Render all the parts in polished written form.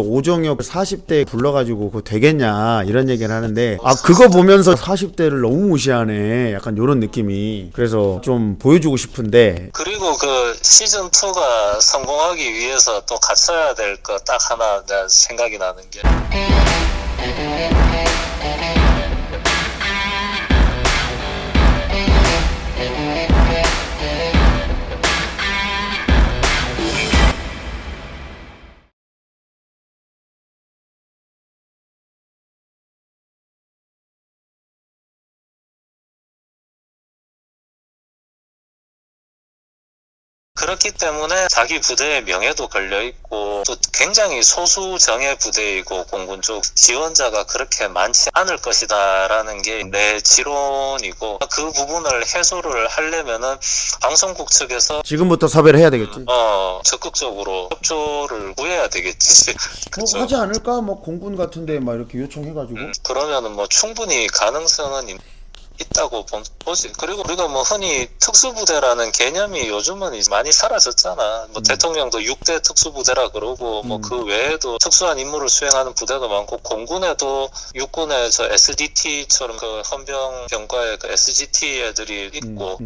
오종혁 40대 불러가지고 그거 되겠냐 이런 얘기를 하는데, 아 그거 보면서 40대를 너무 무시하네 약간 요런 느낌이. 그래서 좀 보여주고 싶은데. 그리고 그 시즌2가 성공하기 위해서 또 갖춰야 될 거 딱 하나 내가 생각이 나는 게, 그렇기 때문에 자기 부대의 명예도 걸려있고, 또 굉장히 소수 정예 부대이고 공군 쪽 지원자가 그렇게 많지 않을 것이다 라는 게 내 지론이고, 그 부분을 해소를 하려면은 방송국 측에서 지금부터 섭외를 해야 되겠지. 적극적으로 협조를 구해야 되겠지. 뭐 하지 않을까? 뭐 공군 같은데 막 이렇게 요청해가지고. 그러면은 뭐 충분히 가능성은 있다고 보지. 그리고 우리가 뭐 흔히 특수부대라는 개념이 요즘은 이제 많이 사라졌잖아. 뭐 대통령도 6대 특수부대라 그러고, 뭐 그 외에도 특수한 임무를 수행하는 부대가 많고, 공군에도 육군의 저 SDT처럼 그 헌병병과의 그 SGT 애들이 있고,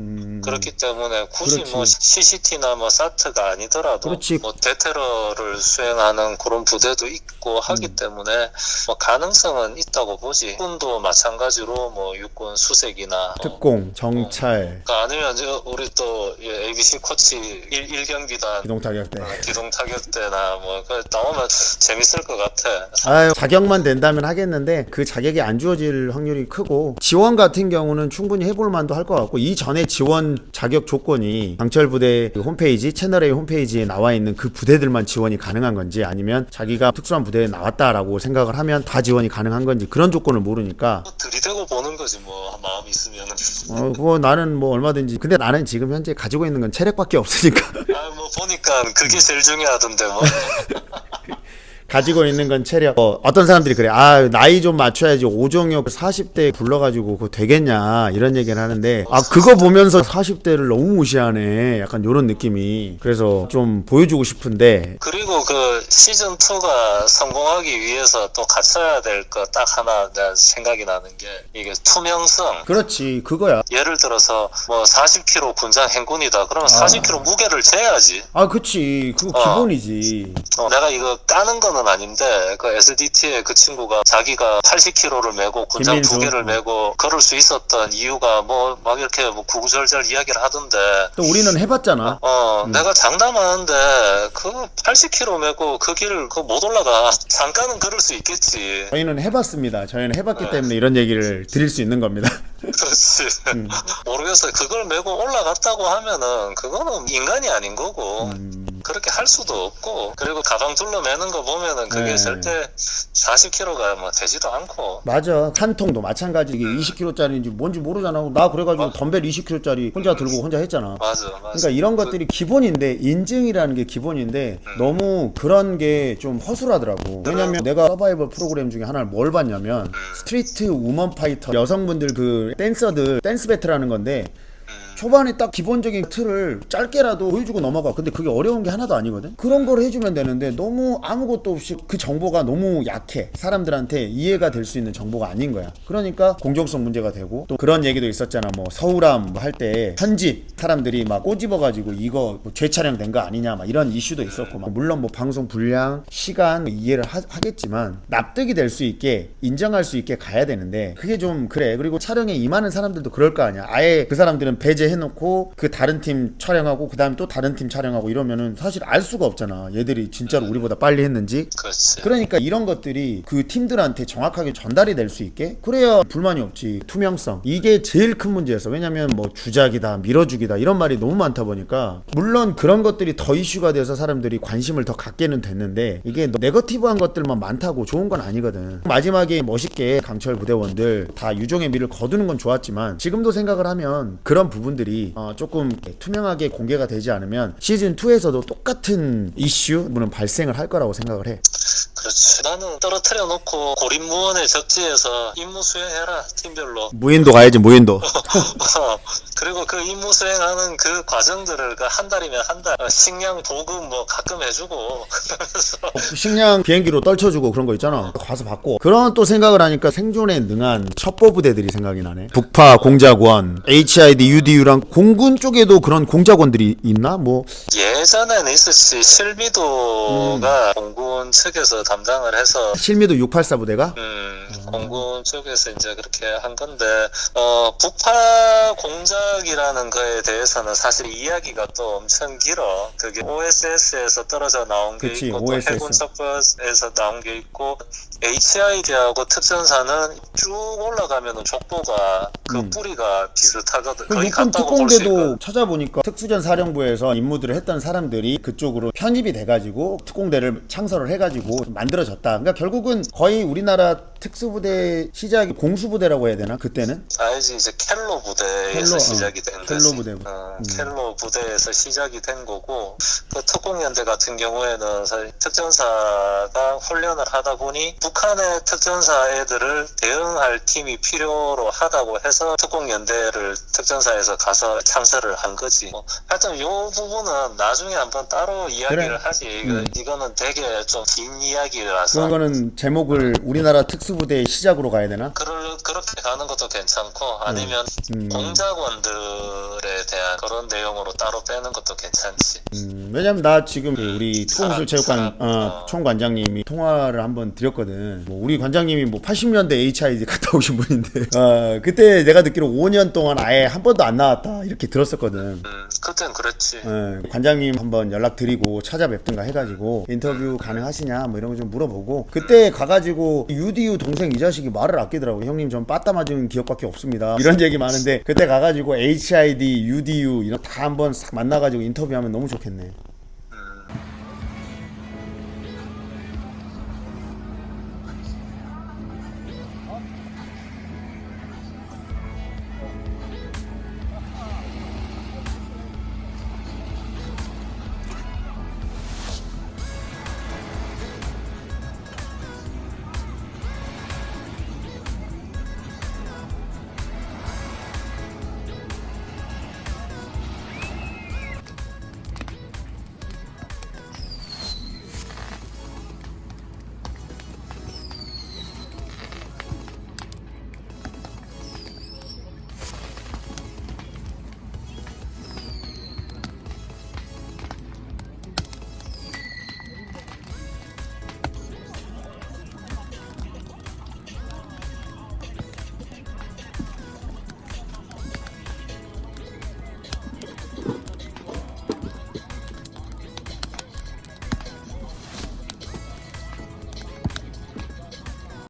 그렇기 때문에 굳이 그렇지. 뭐 CCT나 뭐 사트가 아니더라도 그렇지. 뭐 대테러를 수행하는 그런 부대도 있고 하기 때문에 뭐 가능성은 있다고 보지. 육군도 마찬가지로 뭐 육군 수색이나 특공, 정찰, 아니면 우리 또 ABC 코치 1경비단 기동타격대. 기동타격대나 뭐 나오면 재밌을 것 같아. 아유, 자격만 된다면 하겠는데 그 자격이 안 주어질 확률이 크고, 지원 같은 경우는 충분히 해볼 만도 할 것 같고, 이전에 지원 자격 조건이 강철부대 홈페이지, 채널A 홈페이지에 나와 있는 그 부대들만 지원이 가능한 건지, 아니면 자기가 특수한 부대에 나왔다라고 생각을 하면 다 지원이 가능한 건지, 그런 조건을 모르니까 들이대고 보는 거지 뭐, 마음이 있으면. 그거 나는 뭐 얼마든지. 근데 나는 지금 현재 가지고 있는 건 체력밖에 없으니까 뭐 보니까 그게 제일 중요하던데 뭐. 가지고 있는 건 체력. 어떤 사람들이 그래. 아, 나이 좀 맞춰야지 오종혁 40대 불러가지고 그거 되겠냐 이런 얘기를 하는데, 아 그거 보면서 40대를 너무 무시하네 약간 요런 느낌이. 그래서 좀 보여주고 싶은데. 그리고 그 시즌2가 성공하기 위해서 또 갖춰야 될 거 딱 하나 내가 생각이 나는 게, 이게 투명성. 그렇지, 그거야. 예를 들어서 뭐 40kg 군장 행군이다 그러면 40kg 무게를 재야지. 아 그치, 그거 기본이지. 내가 이거 까는 거는 아닌데, 그 SDT의 그 친구가 자기가 80kg를 메고 군장 김민수. 2개를 메고 걸을 수 있었던 이유가 뭐 막 이렇게 뭐 구구절절 이야기를 하던데, 또 우리는 해봤잖아. 내가 장담하는데 그 80kg 메고 그 길을 못 올라가. 잠깐은 걸을 수 있겠지. 저희는 해봤습니다. 저희는 해봤기 때문에 이런 얘기를 드릴 수 있는 겁니다. 그렇지. 모르겠어요. 그걸 메고 올라갔다고 하면은 그거는 인간이 아닌 거고, 그렇게 할 수도 없고, 그리고 가방 둘러매는 거 보면은 그게 네. 절대 40kg가 뭐 되지도 않고. 맞아. 칸통도 마찬가지. 이게 20kg짜리인지 뭔지 모르잖아. 나 그래가지고 덤벨 20kg짜리 혼자 들고 혼자 했잖아. 맞아. 그러니까 이런 것들이 기본인데, 인증이라는 게 기본인데 너무 그런 게 좀 허술하더라고. 왜냐면 내가 서바이벌 프로그램 중에 하나를 뭘 봤냐면, 스트리트 우먼 파이터 여성분들 그 댄서들 댄스 배틀하는 건데, 초반에 딱 기본적인 틀을 짧게라도 보여주고 넘어가. 근데 그게 어려운 게 하나도 아니거든. 그런 걸 해주면 되는데 너무 아무것도 없이 그 정보가 너무 약해. 사람들한테 이해가 될 수 있는 정보가 아닌 거야. 그러니까 공정성 문제가 되고, 또 그런 얘기도 있었잖아. 뭐 서울암 할 때 편집 사람들이 막 꼬집어가지고 이거 뭐 죄촬영 된 거 아니냐 막 이런 이슈도 있었고, 막 물론 뭐 방송 분량, 시간 이해를 하겠지만 납득이 될 수 있게, 인정할 수 있게 가야 되는데, 그게 좀 그래. 그리고 촬영에 임하는 사람들도 그럴 거 아니야. 아예 그 사람들은 배제 해놓고 그 다른 팀 촬영하고 그 다음에 또 다른 팀 촬영하고 이러면은 사실 알 수가 없잖아. 얘들이 진짜로 우리보다 빨리 했는지. 그렇지. 그러니까 이런 것들이 그 팀들한테 정확하게 전달이 될 수 있게, 그래야 불만이 없지. 투명성, 이게 제일 큰 문제였어. 왜냐면 뭐 주작이다, 밀어주기다 이런 말이 너무 많다 보니까, 물론 그런 것들이 더 이슈가 돼서 사람들이 관심을 더 갖게는 됐는데, 이게 네거티브한 것들만 많다고 좋은 건 아니거든. 마지막에 멋있게 강철 부대원들 다 유종의 미를 거두는 건 좋았지만, 지금도 생각을 하면 그런 부분들이 조금 투명하게 공개가 되지 않으면 시즌2에서도 똑같은 이슈는 발생을 할 거라고 생각을 해. 그렇지. 나는 떨어뜨려 놓고 고립무원의 적지에서 임무 수행해라, 팀별로. 무인도 가야지, 무인도. 그리고 그 임무 수행하는 그 과정들을 그 한 달이면 한 달 식량 보급 뭐 가끔 해주고 그러면서 식량 비행기로 떨쳐주고 그런 거 있잖아. 가서 받고. 그런 또 생각을 하니까 생존에 능한 첩보 부대들이 생각이 나네. 북파 공작원, HID, UDU랑 공군 쪽에도 그런 공작원들이 있나? 뭐 예전에는 있었지. 실미도가 공군 측에서 담당을 해서 실미도 684 부대가? 공군 쪽에서 이제 그렇게 한 건데, 북파 공작이라는 거에 대해서는 사실 이야기가 또 엄청 길어. 그게 OSS에서 떨어져 나온 게 그치, 있고, OSS. 또 해군 첩보에서 나온 게 있고, HID하고 특전사는 쭉 올라가면은 족보가 그 뿌리가 비슷하거든. 그 거의 육군 같다고 볼 수 있거든. 특공대도 찾아보니까 특수전 사령부에서 임무들을 했던 사람들이 그쪽으로 편입이 돼가지고 특공대를 창설을 해가지고 만들어졌다. 그러니까 결국은 거의 우리나라 특수부대 시작이 공수부대라고 해야 되나? 그때는? 알지, 이제 켈로 부대에서 시작이 된 거지. 켈로 부대. 켈로 부대에서 시작이 된 거고, 그 특공연대 같은 경우에는 사실 특전사가 훈련을 하다 보니 북한의 특전사 애들을 대응할 팀이 필요로 하다고 해서 특공연대를 특전사에서 가서 창설을 한 거지. 하여튼 요 부분은 나중에 한번 따로 이야기를 그래. 하지. 이거는 되게 좀 긴 이야기라서. 그런 거는 제목을 우리나라 특수부대의 시작으로 가야 되나? 그렇게 가는 것도 괜찮고, 아니면 공작원들에 대한 그런 내용으로 따로 빼는 것도 괜찮지. 왜냐면 나 지금 우리 특공기술체육관 사람, 총관장님이 통화를 한번 드렸거든. 뭐 우리 관장님이 뭐 80년대 HID 갔다 오신 분인데 그때 내가 듣기로 5년 동안 아예 한 번도 안 나왔다 이렇게 들었었거든. 그땐 그랬지. 관장님 한번 연락드리고 찾아뵙든가 해가지고 인터뷰 가능하시냐 뭐 이런 거 좀 물어보고, 그때 가가지고 UDU 동생 이 자식이 말을 아끼더라고. 형님 전 빠따 맞은 기억밖에 없습니다 이런 얘기 많은데, 그때 가가지고 HID, UDU 이런 다 한번 싹 만나가지고 인터뷰하면 너무 좋겠네.